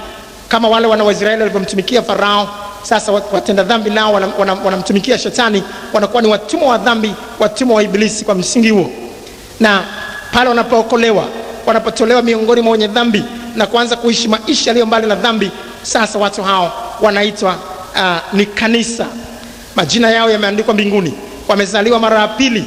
Speaker 1: Kama wale wana wa Israeli walivyomtumikia Farao, sasa watenda dhambi nao wanamtumikia Shetani, wanakuwa ni watumwa wa dhambi, watumwa wa Ibilisi kwa msingi huo. Na pale wanapookolewa, wanapotolewa miongoni mwa wenye dhambi na kuanza kuishi maisha yaliyo mbali na dhambi, sasa watu hao wanaitwa ni kanisa. Majina yao yameandikwa mbinguni, wamezaliwa mara ya pili,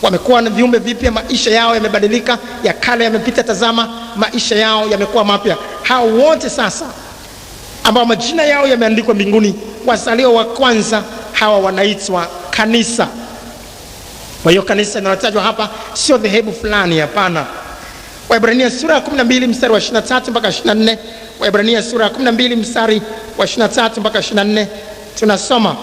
Speaker 1: wamekuwa na viumbe vipya, maisha yao yamebadilika, ya kale yamepita, tazama maisha yao yamekuwa mapya. Hao wote sasa ambao majina yao yameandikwa mbinguni, wazaliwa wa kwanza, hawa wanaitwa kanisa. Kwa hiyo kanisa linalotajwa hapa sio dhehebu fulani, hapana. Waebrania sura ya 12 mstari wa 23 mpaka 24, Waebrania sura ya 12 mstari wa 23 mpaka 24 tunasoma: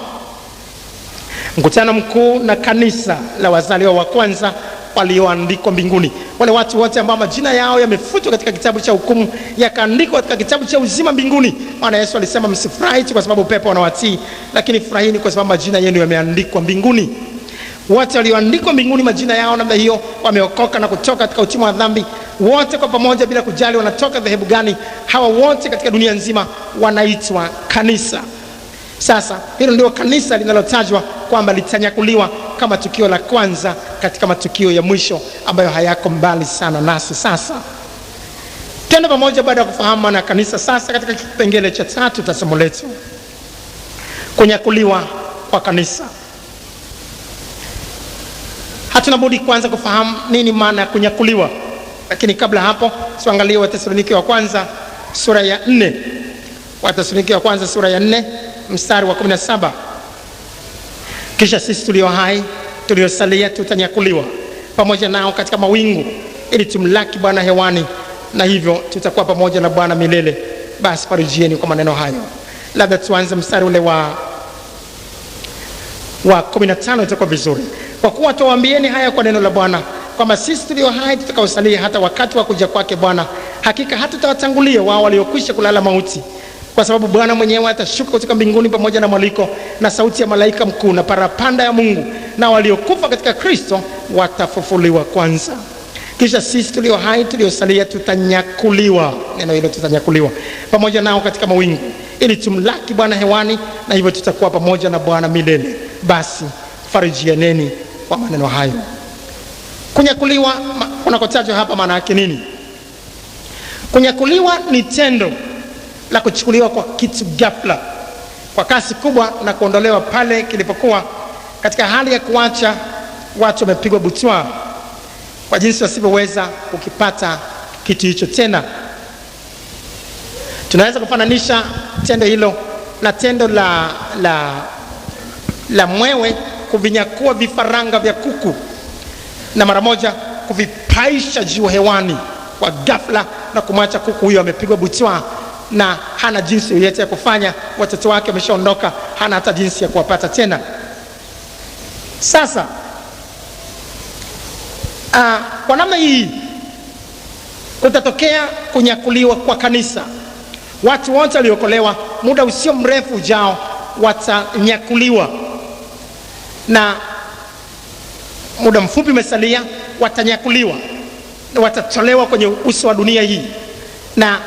Speaker 1: mkutano mkuu na kanisa la wazaliwa wa kwanza walioandikwa mbinguni, wale watu wote ambao majina yao yamefutwa katika kitabu cha hukumu yakaandikwa katika kitabu cha uzima mbinguni. Maana Yesu alisema msifurahi kwa sababu pepo wanawatii, lakini furahini kwa sababu majina yenu yameandikwa mbinguni. Wote walioandikwa mbinguni majina yao namna hiyo wameokoka na kutoka katika utumwa wa dhambi, wote kwa pamoja bila kujali wanatoka dhehebu gani. Hawa wote katika dunia nzima wanaitwa kanisa. Sasa hilo ndio kanisa linalotajwa kwamba litanyakuliwa kama tukio la kwanza katika matukio ya mwisho ambayo hayako mbali sana nasi. Sasa tena pamoja, baada ya kufahamu maana kanisa, sasa katika kipengele cha tatu cha somo letu, kunyakuliwa kwa kanisa, hatuna budi kwanza kufahamu nini maana ya kunyakuliwa. Lakini kabla hapo tuangalie Wathesalonike wa kwanza sura ya 4. Wathesalonike wa kwanza sura ya 4 mstari wa 17: kisha sisi tulio hai tuliosalia tutanyakuliwa pamoja nao katika mawingu ili tumlaki Bwana hewani, na hivyo tutakuwa pamoja na Bwana milele. Basi farijieni kwa maneno hayo. Labda tuanze mstari ule wa 15, itakuwa vizuri. Kwa kuwa tuwaambieni haya kwa neno la Bwana, kwamba sisi tulio hai tutakaosalia hata wakati wa kuja kwake Bwana, hakika hatutawatangulia wao waliokwisha kulala mauti. Kwa sababu Bwana mwenyewe atashuka kutoka mbinguni pamoja na mwaliko na sauti ya malaika mkuu na parapanda ya Mungu, na waliokufa katika Kristo watafufuliwa kwanza. Kisha sisi tulio hai tuliosalia tutanyakuliwa, neno hilo tutanyakuliwa, pamoja nao katika mawingu, ili tumlaki Bwana hewani, na hivyo tutakuwa pamoja na Bwana milele. Basi farijianeni kwa maneno hayo. Kunyakuliwa unakotajwa hapa maana yake nini? Kunyakuliwa ni tendo la kuchukuliwa kwa kitu ghafla, kwa kasi kubwa, na kuondolewa pale kilipokuwa katika hali ya kuacha watu wamepigwa butwaa kwa jinsi wasivyoweza kukipata kitu hicho tena. Tunaweza kufananisha tendo hilo na tendo la mwewe kuvinyakua vifaranga vya kuku na mara moja kuvipaisha juu hewani kwa ghafla, na kumwacha kuku huyo amepigwa butwaa na hana jinsi yoyote ya kufanya. Watoto wake wameshaondoka, hana hata jinsi ya kuwapata tena. Sasa kwa namna hii kutatokea kunyakuliwa kwa kanisa. Watu wote waliokolewa muda usio mrefu ujao watanyakuliwa, na muda mfupi umesalia, watanyakuliwa na watatolewa kwenye uso wa dunia hii, na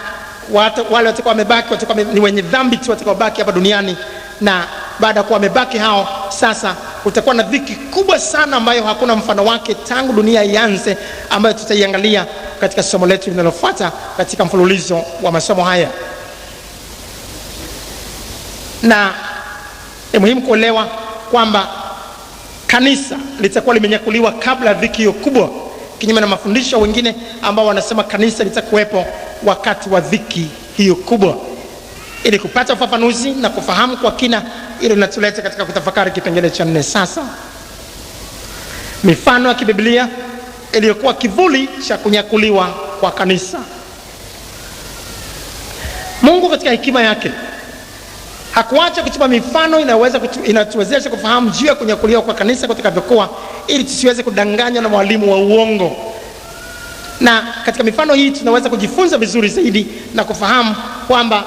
Speaker 1: wale watakuwa wamebaki watakuwa ni wenye dhambi tu watakaobaki hapa duniani. Na baada ya kuwa wamebaki hao, sasa utakuwa na dhiki kubwa sana ambayo hakuna mfano wake tangu dunia ianze, ambayo tutaiangalia katika somo letu linalofuata katika mfululizo wa masomo haya. Na ni muhimu kuelewa kwamba kanisa litakuwa limenyakuliwa kabla ya dhiki hiyo kubwa, kinyume na mafundisho wengine ambao wanasema kanisa litakuwepo wakati wa dhiki hiyo kubwa. Ili kupata ufafanuzi na kufahamu kwa kina, ili linatuleta katika kutafakari kipengele cha 4 sasa. Mifano ya kibiblia iliyokuwa kivuli cha kunyakuliwa kwa kanisa. Mungu katika hekima yake hakuacha kutupa mifano inatuwezesha kufahamu juu ya kunyakuliwa kwa kanisa kutakavyokuwa, ili tusiweze kudanganywa na walimu wa uongo. Na katika mifano hii tunaweza kujifunza vizuri zaidi na kufahamu kwamba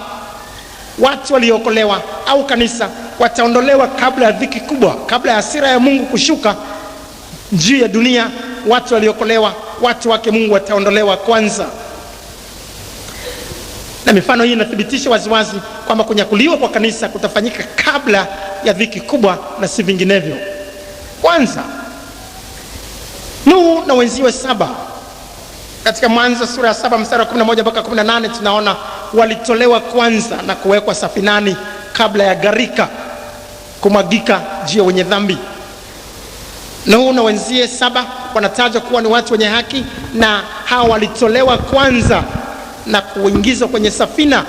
Speaker 1: watu waliokolewa au kanisa wataondolewa kabla ya dhiki kubwa, kabla ya hasira ya Mungu kushuka juu ya dunia. Watu waliokolewa, watu wake Mungu, wataondolewa kwanza. Na mifano hii inathibitisha waziwazi kwamba kunyakuliwa kwa kanisa kutafanyika kabla ya dhiki kubwa na si vinginevyo. Kwanza, Nuhu na wenziwe 7 katika Mwanzo sura ya 7 mstari wa 11 mpaka 18 tunaona walitolewa kwanza na kuwekwa safinani kabla ya gharika kumwagika juu ya wenye dhambi. Nuhu na wenzie 7 wanatajwa kuwa ni watu wenye haki, na hao walitolewa kwanza na kuingizwa kwenye safina.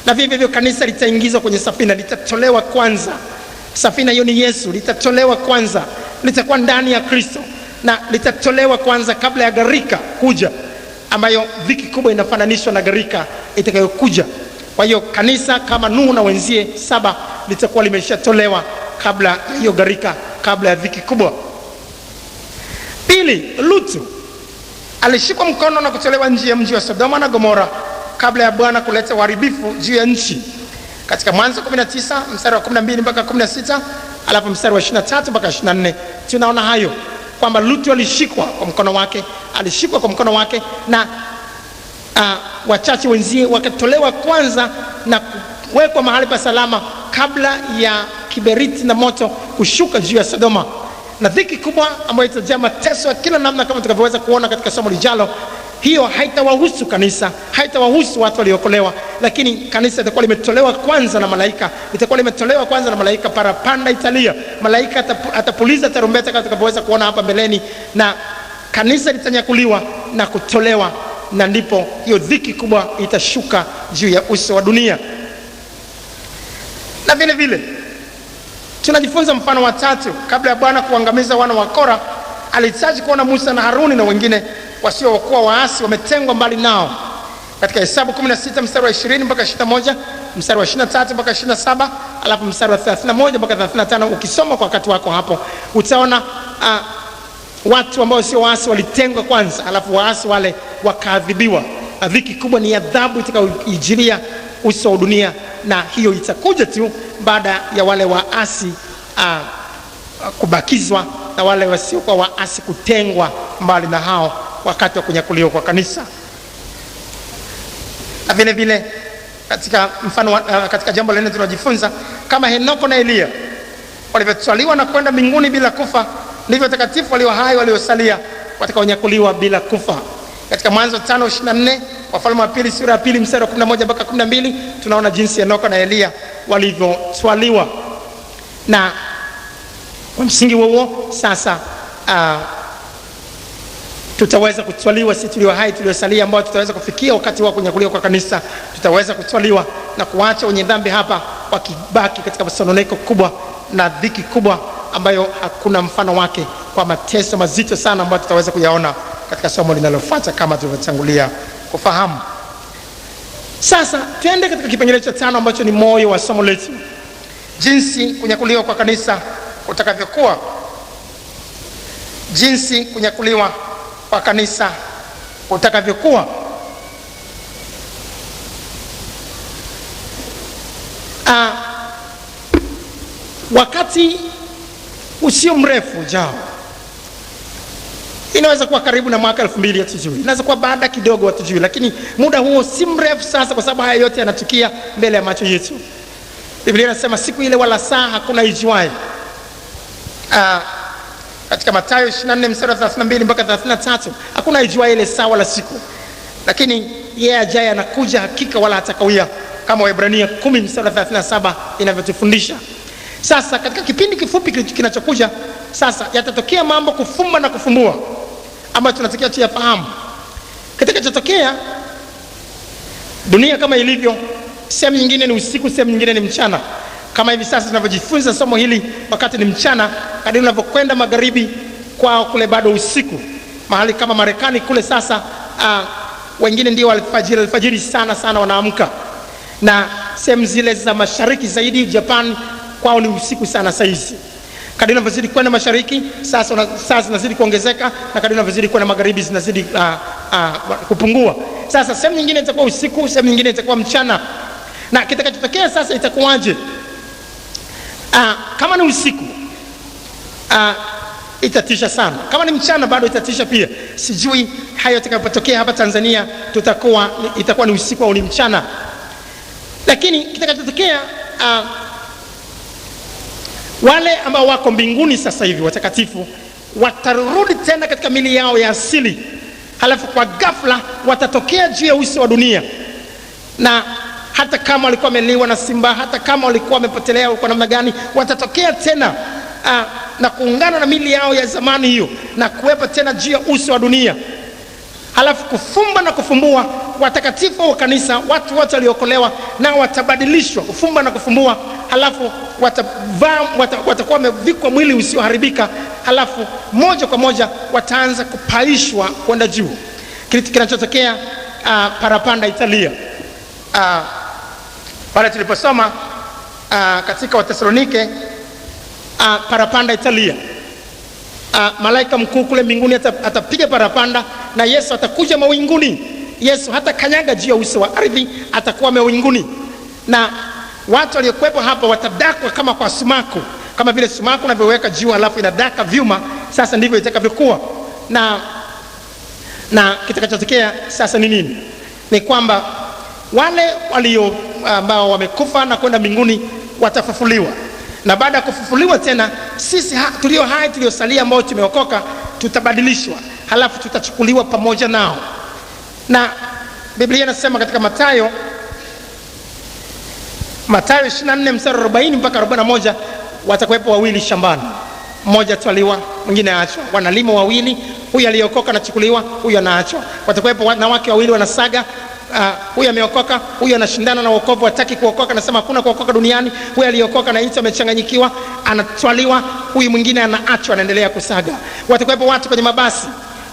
Speaker 1: Na vivyo hivyo kanisa litaingizwa kwenye safina, litatolewa kwanza. Safina hiyo ni Yesu, litatolewa kwanza, litakuwa ndani ya Kristo na litatolewa kwanza kabla ya gharika kuja, ambayo dhiki kubwa inafananishwa na gharika itakayokuja. Kwa hiyo kanisa kama Nuhu na wenzie 7 litakuwa limeshatolewa kabla ya hiyo gharika, kabla ya dhiki kubwa. Pili, Lutu alishikwa mkono na kutolewa nje ya mji wa Sodoma na Gomora kabla ya Bwana kuleta uharibifu juu ya nchi. Katika Mwanzo 19 mstari wa 12 mpaka 16, alafu mstari wa 23 mpaka 24 tunaona hayo kwamba Lutu alishikwa kwa mkono wake, na wachache wenzie wakatolewa kwanza na kuwekwa mahali pa salama kabla ya kiberiti na moto kushuka juu ya Sodoma. Na dhiki kubwa ambayo itajaa mateso ya kila namna kama tutakavyoweza kuona katika somo lijalo, hiyo haitawahusu kanisa, haitawahusu watu waliokolewa, lakini kanisa litakuwa limetolewa kwanza na malaika, litakuwa limetolewa kwanza na malaika. Parapanda italia, malaika atapuliza tarumbeta kama tutakavyoweza kuona hapa mbeleni, na kanisa litanyakuliwa na kutolewa, na ndipo hiyo dhiki kubwa itashuka juu ya uso wa dunia. Na vile vile tunajifunza mfano wa 3. Kabla ya Bwana kuangamiza wana wa Kora, alihitaji kuona Musa na Haruni na wengine wasiokuwa waasi wametengwa mbali nao. Katika Hesabu 16 mstari wa 20 mpaka 21, mstari wa 23 mpaka 27, alafu mstari wa 31 mpaka 35. Ukisoma kwa wakati wako hapo utaona watu ambao sio waasi walitengwa kwanza, alafu waasi wale wakaadhibiwa. Dhiki kubwa ni adhabu itakayoijilia uso wa dunia, na hiyo itakuja tu baada ya wale waasi kubakizwa na wale wasiokuwa waasi kutengwa mbali na hao wakati wa kunyakuliwa kwa kanisa. Na vile vile katika mfano katika jambo lingine tunajifunza, kama Henoko na Elia walivyotwaliwa na kwenda mbinguni bila kufa, ndivyo watakatifu walio hai waliosalia watakaonyakuliwa bila kufa. Katika Mwanzo 5:24, Wafalme wa Pili sura ya 2 mstari wa 11 mpaka 12, tunaona jinsi Henoko na Elia walivyotwaliwa. Na kwa msingi huo sasa tutaweza kutwaliwa, si tulio hai tuliosalia, ambao tutaweza kufikia wakati wa kunyakuliwa kwa kanisa. Tutaweza kutwaliwa na kuacha wenye dhambi hapa wakibaki katika masononeko kubwa na dhiki kubwa ambayo hakuna mfano wake, kwa mateso mazito sana ambayo tutaweza kuyaona katika somo linalofuata kama tulivyotangulia kufahamu. Sasa tuende katika kipengele cha 5 ambacho ni moyo wa somo letu, jinsi kunyakuliwa kwa kanisa kutakavyokuwa. Jinsi kunyakuliwa kwa kanisa kutakavyokuwa. Wakati usio mrefu ujao, inaweza kuwa karibu na mwaka 2000, hatujui. Inaweza kuwa baada kidogo, hatujui, lakini muda huo si mrefu sasa, kwa sababu haya yote yanatukia mbele ya macho yetu. Biblia inasema siku ile wala saa hakuna ijuaye. Katika Mathayo 24 mstari wa 32 mpaka 33, hakuna ijuaye ile saa wala siku, lakini yeye ajaye anakuja hakika wala hatakawia, kama Waebrania 10 mstari wa 37 inavyotufundisha. Sasa katika kipindi kifupi kinachokuja sasa, yatatokea mambo kufumba na kufumbua ambayo tunatakiwa tuyafahamu. Kitakachotokea, dunia kama ilivyo, sehemu nyingine ni usiku, sehemu nyingine ni mchana. Kama hivi sasa tunavyojifunza somo hili wakati ni mchana, kadri unavyokwenda magharibi kwao kule bado usiku. Mahali kama Marekani kule sasa, wengine ndio alfajiri sana wanaamka, na sehemu zile za mashariki zaidi, Japan, kwao ni usiku sana saizi. Kadri unavyozidi kwenda mashariki sasa saa zinazidi kuongezeka, na kadri unavyozidi kwenda magharibi zinazidi kupungua. Sasa sehemu nyingine itakuwa usiku, sehemu nyingine itakuwa mchana. Na kitakachotokea sasa itakuwaje? Kama ni usiku, itatisha sana. Kama ni mchana bado itatisha pia. Sijui hayo yatakapotokea hapa Tanzania itakuwa ni usiku au ni mchana. Lakini kitakachotokea, wale ambao wako mbinguni sasa hivi watakatifu watarudi tena katika mili yao ya asili, halafu kwa ghafla watatokea juu ya uso wa dunia. Na hata kama walikuwa wameliwa na simba, hata kama walikuwa wamepotelea kwa namna gani, watatokea tena na kuungana na mili yao ya zamani hiyo na kuwepo tena juu ya uso wa dunia. Halafu kufumba na kufumbua, watakatifu wa kanisa, watu wote waliokolewa, na watabadilishwa kufumba na kufumbua. Halafu watakuwa wamevikwa mwili usioharibika, halafu moja kwa moja wataanza kupaishwa kwenda juu. Kitu kinachotokea, parapanda italia. Pale tuliposoma katika Wathesalonike, parapanda italia. Malaika mkuu kule mbinguni atapiga parapanda, na Yesu atakuja mawinguni. Yesu hata kanyaga juu ya uso wa ardhi, atakuwa mawinguni. Na watu waliokuwepo hapa watadakwa kama kwa sumaku, kama vile sumaku unavyoweka juu halafu inadaka vyuma. Sasa ndivyo itakavyokuwa. Na kitakachotokea sasa ni nini? Ni kwamba wale ambao wamekufa na kwenda mbinguni watafufuliwa. Na baada ya kufufuliwa tena, sisi tulio hai tuliosalia ambao tumeokoka tutabadilishwa, halafu tutachukuliwa pamoja nao. Na Biblia inasema katika Mathayo 24 mstari 40 mpaka 41, watakuwepo wawili shambani, mmoja twaliwa, mwingine aachwa. Wanalima wawili, huyu aliyeokoka anachukuliwa, huyu anaachwa. Watakuwepo wanawake wawili wanasaga, huyu ameokoka, huyu anashindana na wokovu, hataki kuokoka, anasema hakuna kuokoka duniani. Huyu aliokoka na hicho amechanganyikiwa, anatwaliwa, huyu mwingine anaachwa, anaendelea kusaga. Watakuwepo watu kwenye mabasi,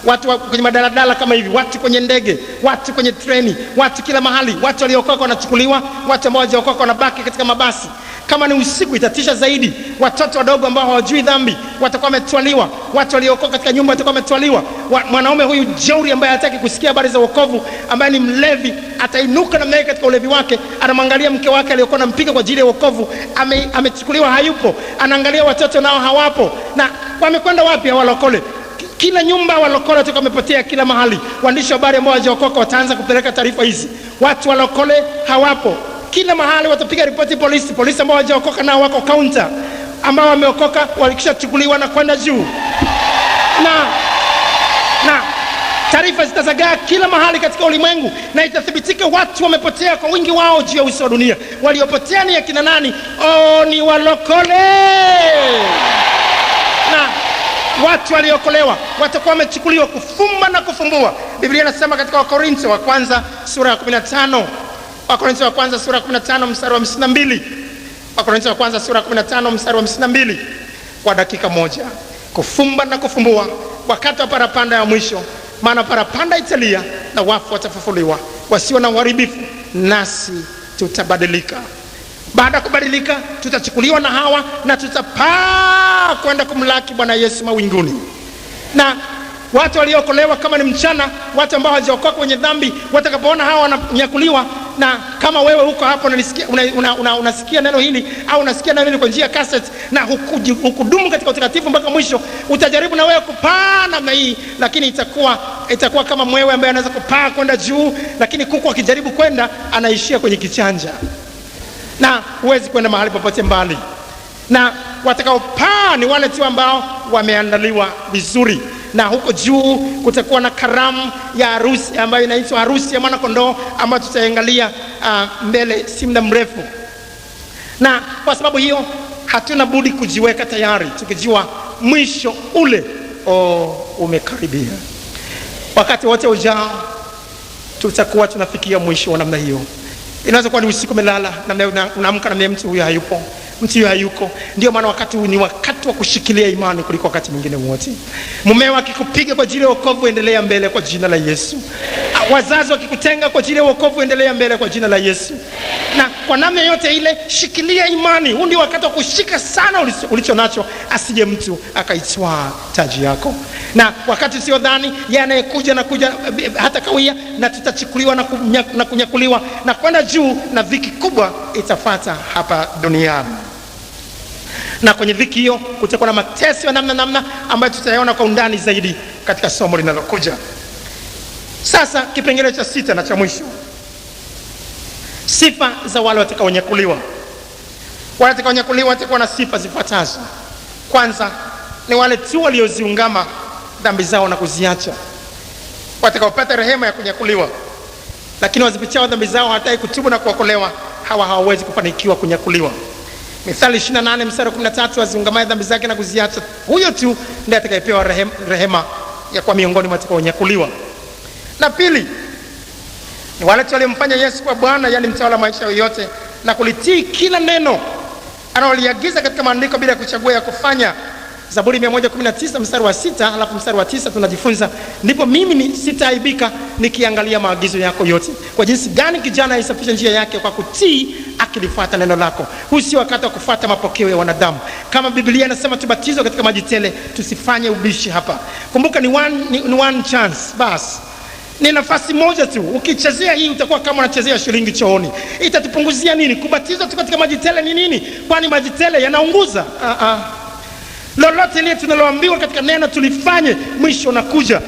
Speaker 1: watu kwenye madaladala kama hivi, watu kwenye ndege, watu kwenye treni, watu kila mahali. Watu waliokoka wanachukuliwa, watu ambao hawajaokoka wanabaki katika mabasi. Kama ni usiku itatisha zaidi. Watoto wadogo ambao hawajui dhambi watakuwa wametwaliwa. Watu waliokoka katika nyumba watakuwa wametwaliwa. Mwanaume huyu jeuri ambaye hataki kusikia habari za wokovu, ambaye ni mlevi, atainuka na mnaye katika ulevi wake, anamwangalia mke wake aliyokuwa anampiga kwa ajili ya wokovu, amechukuliwa, hayupo. Anaangalia watoto nao hawapo. Na wamekwenda wapi hao walokole? Kila nyumba walokole watakuwa wamepotea kila mahali. Waandishi wa habari ambao hawajaokoka wataanza kupeleka taarifa hizi. Watu walokole hawapo. Kila mahali watapiga ripoti polisi. Polisi ambao hawajaokoka nao wako counter. Ambao wameokoka walikishachukuliwa na kwenda juu. Na taarifa zitazagaa kila mahali katika ulimwengu, na itathibitika watu wamepotea kwa wingi wao juu ya uso wa dunia. Waliopotea ni akina nani? Ni walokole. Na watu waliokolewa watakuwa wamechukuliwa kufumba na kufumbua. Biblia inasema katika Wakorintho wa kwanza sura ya 15, Wakorintho wa kwanza sura ya 15 mstari wa 52. Wakorintho wa kwanza sura ya 15 mstari wa 52. Kwa dakika moja, kufumba na kufumbua wakati wa parapanda ya mwisho. Maana parapanda italia na wafu watafufuliwa, wasio na uharibifu, nasi tutabadilika. Baada ya kubadilika tutachukuliwa na hawa na tutapaa kwenda kumlaki Bwana Yesu mawinguni. Na watu waliokolewa kama ni mchana, watu ambao hawajaokoka kwenye dhambi, watakapoona hawa wananyakuliwa, na kama wewe huko hapo unasikia neno hili au unasikia neno hili kwa njia ya cassette na hukudumu katika utakatifu mpaka mwisho, utajaribu na wewe kupaa namna hii, lakini itakuwa kama mwewe ambaye anaweza kupaa kwenda juu, lakini kuku akijaribu kwenda anaishia kwenye kichanja na huwezi kwenda mahali popote mbali. Na watakaopaa ni wale tu ambao wameandaliwa vizuri. Na huko juu kutakuwa na karamu ya harusi ambayo inaitwa harusi ya mwana kondoo, ambayo tutaangalia mbele si muda mrefu. Na kwa sababu hiyo hatuna budi kujiweka tayari, tukijua mwisho ule umekaribia. Wakati wote ujao tutakuwa tunafikia mwisho wa namna hiyo. Inaweza kuwa ni usiku umelala na unaamka na mtu huyo hayupo, mtu huyo hayuko. Ndio maana wakati huu ni wakati wa kushikilia imani kuliko wakati mwingine wote. Mumeo akikupiga kwa ajili ya wokovu, endelea mbele kwa jina la Yesu. Wazazi wakikutenga kwa ajili ya wokovu, endelea mbele kwa jina la Yesu. Na kwa namna yote ile shikilia imani. Huu ndio wakati wa kushika sana ulicho nacho, asije mtu akaitwaa taji yako. Na wakati sio dhani yanayekuja na kuja hata kawia, na tutachukuliwa na kunyakuliwa na kwenda juu, na dhiki kubwa itafuata hapa duniani. Na kwenye dhiki hiyo kutakuwa na mateso ya namna ambayo tutayaona kwa undani zaidi katika somo linalokuja. Sasa kipengele cha 6 na cha mwisho, sifa za wale watakaonyakuliwa. Wale watakaonyakuliwa watakuwa na sifa zifuatazo. Kwanza ni wale tu walioziungama dhambi zao na kuziacha, watakaopata rehema ya kunyakuliwa. Lakini wazipichao dhambi zao hataki kutubu na kuokolewa, hawawezi kufanikiwa kunyakuliwa. Mithali 28 mstari 13, waziungamaye dhambi zake na kuziacha, huyo tu ndiye atakayepewa rehema ya kwa miongoni mwa watakaonyakuliwa. Na pili ni wale tu waliomfanya Yesu kwa Bwana, yani mtawala maisha yote, na kulitii kila neno analoliagiza katika maandiko bila kuchagua ya kufanya. Zaburi 119 mstari wa 6, alafu mstari wa 9 tunajifunza, ndipo mimi sitaaibika nikiangalia maagizo yako yote. Kwa jinsi gani kijana aisafisha njia yake kwa kutii akilifuata neno lako. Huu si wakati wa kufuata mapokeo ya wanadamu. Kama Biblia inasema tubatizwe katika maji tele, tusifanye ubishi hapa. Kumbuka ni one chance basi. Ni nafasi moja tu. Ukichezea hii utakuwa kama unachezea shilingi chooni. Itatupunguzia nini? Kubatizwa tu katika maji tele ni nini? Kwani maji tele yanaunguza? Lolote ile tunaloambiwa katika neno tulifanye, mwisho unakuja.